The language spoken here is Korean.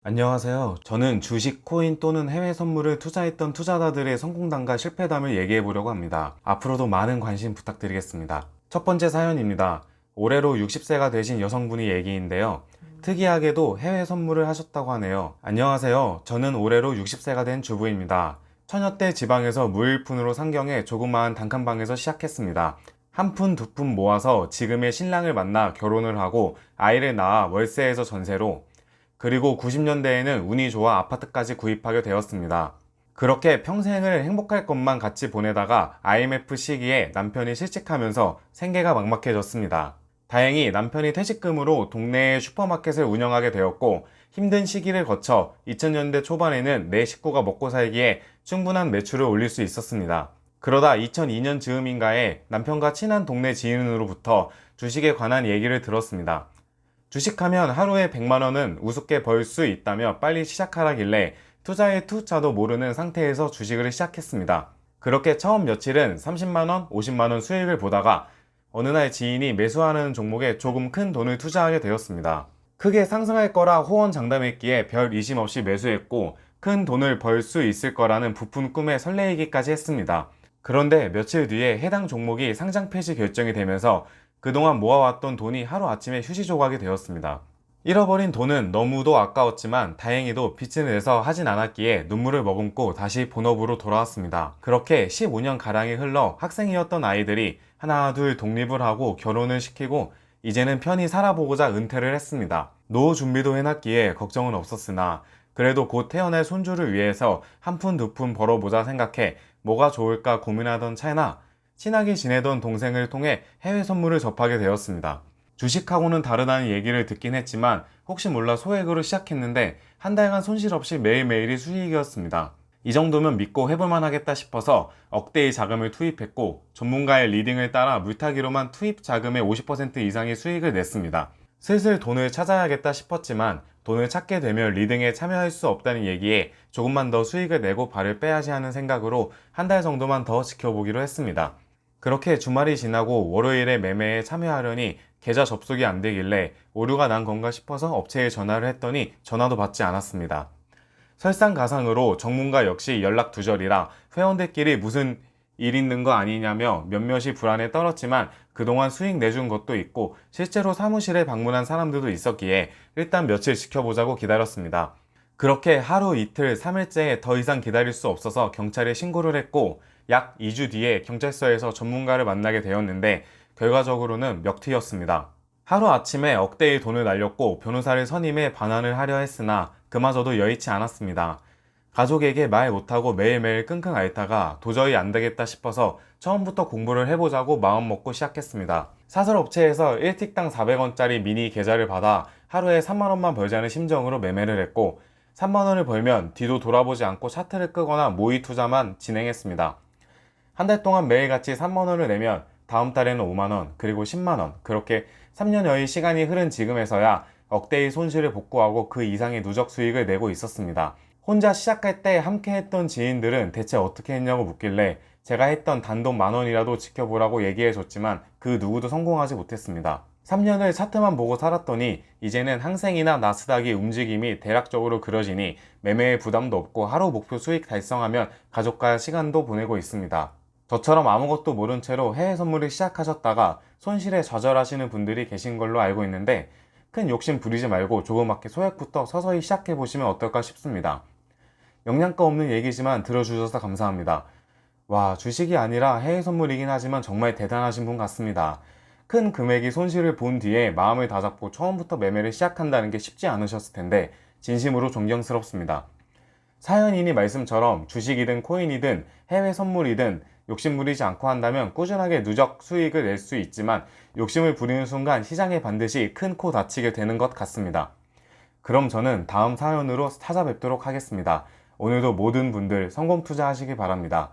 안녕하세요. 저는 주식, 코인 또는 해외 선물을 투자했던 투자자들의 성공담과 실패담을 얘기해 보려고 합니다. 앞으로도 많은 관심 부탁드리겠습니다. 첫 번째 사연입니다. 올해로 60세가 되신 여성분이 얘기인데요. 특이하게도 해외 선물을 하셨다고 하네요. 안녕하세요. 저는 올해로 60세가 된 주부입니다. 처녀 때 지방에서 무일푼으로 상경해 조그마한 단칸방에서 시작했습니다. 한 푼, 두 푼 모아서 지금의 신랑을 만나 결혼을 하고 아이를 낳아 월세에서 전세로, 그리고 90년대에는 운이 좋아 아파트까지 구입하게 되었습니다. 그렇게 평생을 행복할 것만 같이 보내다가 IMF 시기에 남편이 실직하면서 생계가 막막해졌습니다. 다행히 남편이 퇴직금으로 동네의 슈퍼마켓을 운영하게 되었고, 힘든 시기를 거쳐 2000년대 초반에는 내 식구가 먹고 살기에 충분한 매출을 올릴 수 있었습니다. 그러다 2002년 즈음인가에 남편과 친한 동네 지인으로부터 주식에 관한 얘기를 들었습니다. 주식하면 하루에 100만원은 우습게 벌 수 있다며 빨리 시작하라길래 투자의 투자도 모르는 상태에서 주식을 시작했습니다. 그렇게 처음 며칠은 30만원, 50만원 수익을 보다가 어느 날 지인이 매수하는 종목에 조금 큰 돈을 투자하게 되었습니다. 크게 상승할 거라 호언장담했기에 별 의심 없이 매수했고, 큰 돈을 벌 수 있을 거라는 부푼 꿈에 설레이기까지 했습니다. 그런데 며칠 뒤에 해당 종목이 상장 폐지 결정이 되면서 그동안 모아왔던 돈이 하루아침에 휴지 조각이 되었습니다. 잃어버린 돈은 너무도 아까웠지만 다행히도 빚을 내서 하진 않았기에 눈물을 머금고 다시 본업으로 돌아왔습니다. 그렇게 15년가량이 흘러 학생이었던 아이들이 하나 둘 독립을 하고 결혼을 시키고 이제는 편히 살아보고자 은퇴를 했습니다. 노후 준비도 해놨기에 걱정은 없었으나 그래도 곧 태어날 손주를 위해서 한 푼 두 푼 벌어보자 생각해 뭐가 좋을까 고민하던 차이나 친하게 지내던 동생을 통해 해외 선물을 접하게 되었습니다. 주식하고는 다르다는 얘기를 듣긴 했지만 혹시 몰라 소액으로 시작했는데 한 달간 손실 없이 매일매일이 수익이었습니다. 이 정도면 믿고 해볼만 하겠다 싶어서 억대의 자금을 투입했고, 전문가의 리딩을 따라 물타기로만 투입 자금의 50% 이상의 수익을 냈습니다. 슬슬 돈을 찾아야겠다 싶었지만 돈을 찾게 되면 리딩에 참여할 수 없다는 얘기에 조금만 더 수익을 내고 발을 빼야지 하는 생각으로 한 달 정도만 더 지켜보기로 했습니다. 그렇게 주말이 지나고 월요일에 매매에 참여하려니 계좌 접속이 안 되길래 오류가 난 건가 싶어서 업체에 전화를 했더니 전화도 받지 않았습니다. 설상가상으로 전문가 역시 연락 두절이라 회원들끼리 무슨 일 있는 거 아니냐며 몇몇이 불안에 떨었지만 그동안 수익 내준 것도 있고 실제로 사무실에 방문한 사람들도 있었기에 일단 며칠 지켜보자고 기다렸습니다. 그렇게 하루 이틀 3일째 더 이상 기다릴 수 없어서 경찰에 신고를 했고, 약 2주 뒤에 경찰서에서 전문가를 만나게 되었는데 결과적으로는 먹튀였습니다. 하루아침에 억대의 돈을 날렸고 변호사를 선임해 반환을 하려 했으나 그마저도 여의치 않았습니다. 가족에게 말 못하고 매일매일 끙끙 앓다가 도저히 안 되겠다 싶어서 처음부터 공부를 해보자고 마음먹고 시작했습니다. 사설업체에서 1틱당 400원짜리 미니 계좌를 받아 하루에 3만원만 벌자는 심정으로 매매를 했고, 3만원을 벌면 뒤도 돌아보지 않고 차트를 끄거나 모의 투자만 진행했습니다. 한 달 동안 매일같이 3만원을 내면 다음 달에는 5만원, 그리고 10만원, 그렇게 3년여의 시간이 흐른 지금에서야 억대의 손실을 복구하고 그 이상의 누적 수익을 내고 있었습니다. 혼자 시작할 때 함께 했던 지인들은 대체 어떻게 했냐고 묻길래 제가 했던 단돈 만원이라도 지켜보라고 얘기해줬지만 그 누구도 성공하지 못했습니다. 3년을 차트만 보고 살았더니 이제는 항생이나 나스닥이 움직임이 대략적으로 그려지니 매매에 부담도 없고 하루 목표 수익 달성하면 가족과 시간도 보내고 있습니다. 저처럼 아무것도 모른 채로 해외 선물을 시작하셨다가 손실에 좌절하시는 분들이 계신 걸로 알고 있는데 큰 욕심 부리지 말고 조그맣게 소액부터 서서히 시작해보시면 어떨까 싶습니다. 영양가 없는 얘기지만 들어주셔서 감사합니다. 와, 주식이 아니라 해외 선물이긴 하지만 정말 대단하신 분 같습니다. 큰 금액이 손실을 본 뒤에 마음을 다잡고 처음부터 매매를 시작한다는 게 쉽지 않으셨을 텐데 진심으로 존경스럽습니다. 사연인이 말씀처럼 주식이든 코인이든 해외 선물이든 욕심 부리지 않고 한다면 꾸준하게 누적 수익을 낼 수 있지만 욕심을 부리는 순간 시장에 반드시 큰 코 다치게 되는 것 같습니다. 그럼 저는 다음 사연으로 찾아뵙도록 하겠습니다. 오늘도 모든 분들 성공 투자하시기 바랍니다.